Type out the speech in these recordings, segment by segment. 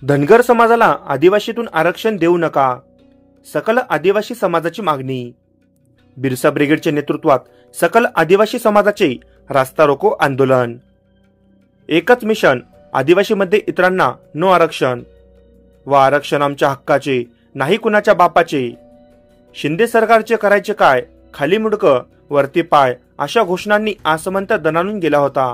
धनगर समाजाला आदिवासीतून आरक्षण देऊ नका, सकल आदिवासी समाजाची मागणी। बिरसा ब्रिगेडच्या नेतृत्वात सकल आदिवासी समाजाचे रास्ता रोको आंदोलन। एकच मिशन, आदिवासीमध्ये इतरांना नो आरक्षण व आरक्षण आमच्या हक्काचे, नाही कुणाच्या बापाचे। शिंदे सरकारचे करायचे काय, खाली मुडकं वरती पाय, अशा घोषणांनी आसमंत दणाणून गेला होता।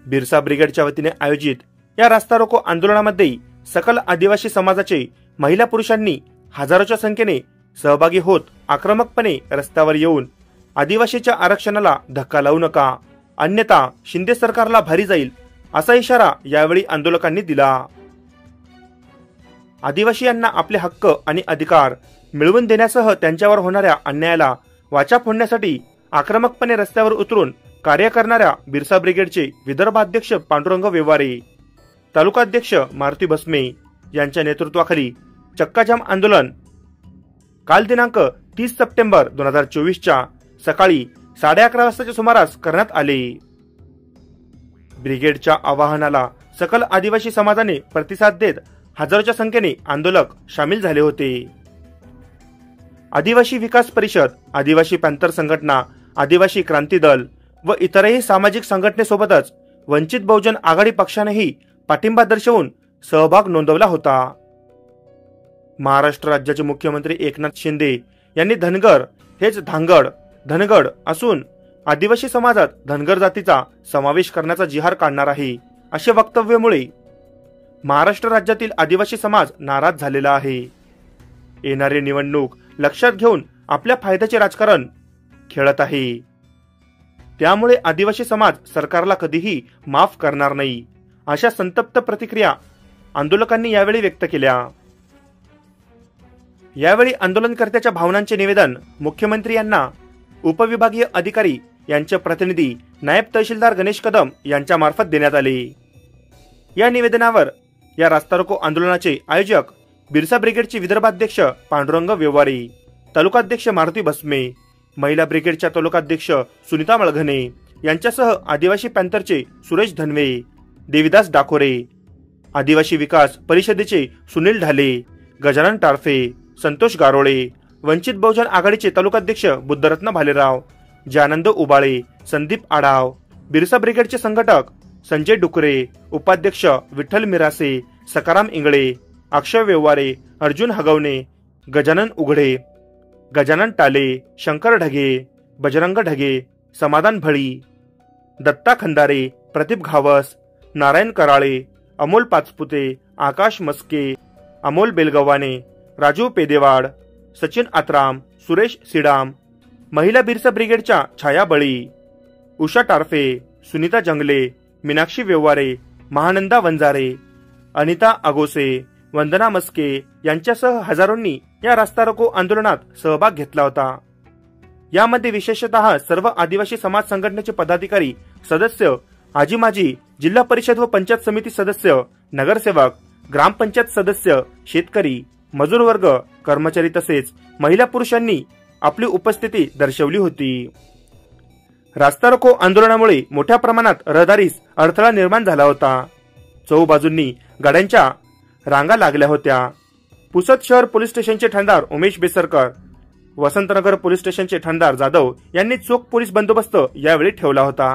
बिरसा ब्रिगेडच्या वतीने आयोजित या रास्ता रोको आंदोलनामध्ये सकल आदिवासी समाजाचे महिला पुरुषांनी हजारोच्या संख्येने सहभागी होत आक्रमकपणे रस्त्यावर येऊन आदिवासीच्या आरक्षणाला धक्का लावू नका, अन्यथा शिंदे सरकारला भारी जाईल, असा इशारा यावेळी आंदोलकांनी दिला। आदिवासी यांना आपले हक्क आणि अधिकार मिळवून देण्यासह त्यांच्यावर होणाऱ्या अन्यायाला वाचा फोडण्यासाठी आक्रमकपणे रस्त्यावर उतरून कार्य करणाऱ्या बिरसा ब्रिगेडचे विदर्भाध्यक्ष पांडुरंग व्यवहारे, तालुकाध्यक्ष मारुती भस्मे यांच्या नेतृत्वाखाली चक्काजाम आंदोलन काल दिनांक 30 सप्टेंबर 2024च्या सकाळी 11:30 वाजताच्या सुमारास करण्यात आले। ब्रिगेडच्या आवाहनाला सकल आदिवासी समाजाने प्रतिसाद देत हजारोच्या संख्येने आंदोलक सामील झाले होते। आदिवासी विकास परिषद, आदिवासी पॅंथर संघटना, आदिवासी क्रांती दल व इतरही सामाजिक संघटनेसोबतच वंचित बहुजन आघाडी पक्षानेही पाठिंबा दर्शवून सहभाग नोंदवला होता। महाराष्ट्र राज्याचे मुख्यमंत्री एकनाथ शिंदे यांनी धनगर हेच धनगड असून आदिवासी समाजात धनगर जातीचा समावेश करण्याचा जिहार काढणार आहे, असे वक्तव्यामुळे महाराष्ट्र राज्यातील आदिवासी समाज नाराज झालेला आहे। येणारी निवडणूक लक्षात घेऊन आपल्या फायद्याचे राजकारण खेळत आहे, त्यामुळे आदिवासी समाज सरकारला कधीही माफ करणार नाही, अशा संतप्त प्रतिक्रिया आंदोलकांनी यावेळी व्यक्त केल्या। यावेळी आंदोलनकर्त्याच्या भावनांचे निवेदन मुख्यमंत्री यांना उपविभागीय अधिकारी यांचे प्रतिनिधी नायब तहसीलदार गणेश कदम यांच्या मार्फत देण्यात आले। या निवेदनावर या रास्ता रोको आंदोलनाचे आयोजक बिरसा ब्रिगेडचे विदर्भाध्यक्ष पांडुरंग व्यवहारे, तालुकाध्यक्ष मारुती भस्मे, महिला ब्रिगेडच्या तालुकाध्यक्ष सुनीता मळघने यांच्यासह आदिवासी पॅंथरचे सुरेश धनवे, देविदास डाकोरे, आदिवासी विकास परिषदेचे सुनील ढाले, गजानन टारफे, संतोष गारोळे, वंचित बहुजन आघाडीचे तालुकाध्यक्ष बुद्धरत्न भालेराव, जानंद उबाळे, संदीप आडाव, बिरसा ब्रिगेडचे संघटक संजय डुकरे, उपाध्यक्ष विठ्ठल मिरासे, सकाराम इंगळे, अक्षय व्यवहारे, अर्जुन हगवणे, गजानन उघडे, गजानन टाले, शंकर ढगे, बजरंग ढगे, समाधान भळी, दत्ता खंदारे, प्रदीप घावस, नारायण कराळे, अमोल पाचपुते, आकाश मस्के, अमोल बेलगव्हाणे, राजू पेदेवाड, सचिन आत्राम, सुरेश सिडाम, महिला बिरसा ब्रिगेडच्या छाया बळी, उषा टारफे, सुनीता जंगले, मीनाक्षी व्यवहारे, महानंदा वंजारे, अनिता अगोसे, वंदना मस्के यांच्यासह हजारोंनी या रास्ता रोको आंदोलनात सहभाग घेतला होता। यामध्ये विशेषतः सर्व आदिवासी समाज संघटनेचे पदाधिकारी, सदस्य, आजी माजी, जिल्हा परिषद व पंचायत समिती सदस्य, नगरसेवक, ग्रामपंचायत सदस्य, शेतकरी, मजूर वर्ग, कर्मचारी तसेच महिला पुरुषांनी आपली उपस्थिती दर्शवली होती। रास्ता रोको आंदोलनामुळे मोठ्या प्रमाणात रहदारीस अडथळा निर्माण झाला होता। चौबाजूंनी गाड्यांच्या रांगा लागल्या होत्या। पुसद शहर पोलीस स्टेशनचे ठाणेदार उमेश बेसरकर, वसंतनगर पोलीस स्टेशनचे ठाणेदार जाधव यांनी चोख पोलीस बंदोबस्त यावेळी ठेवला होता।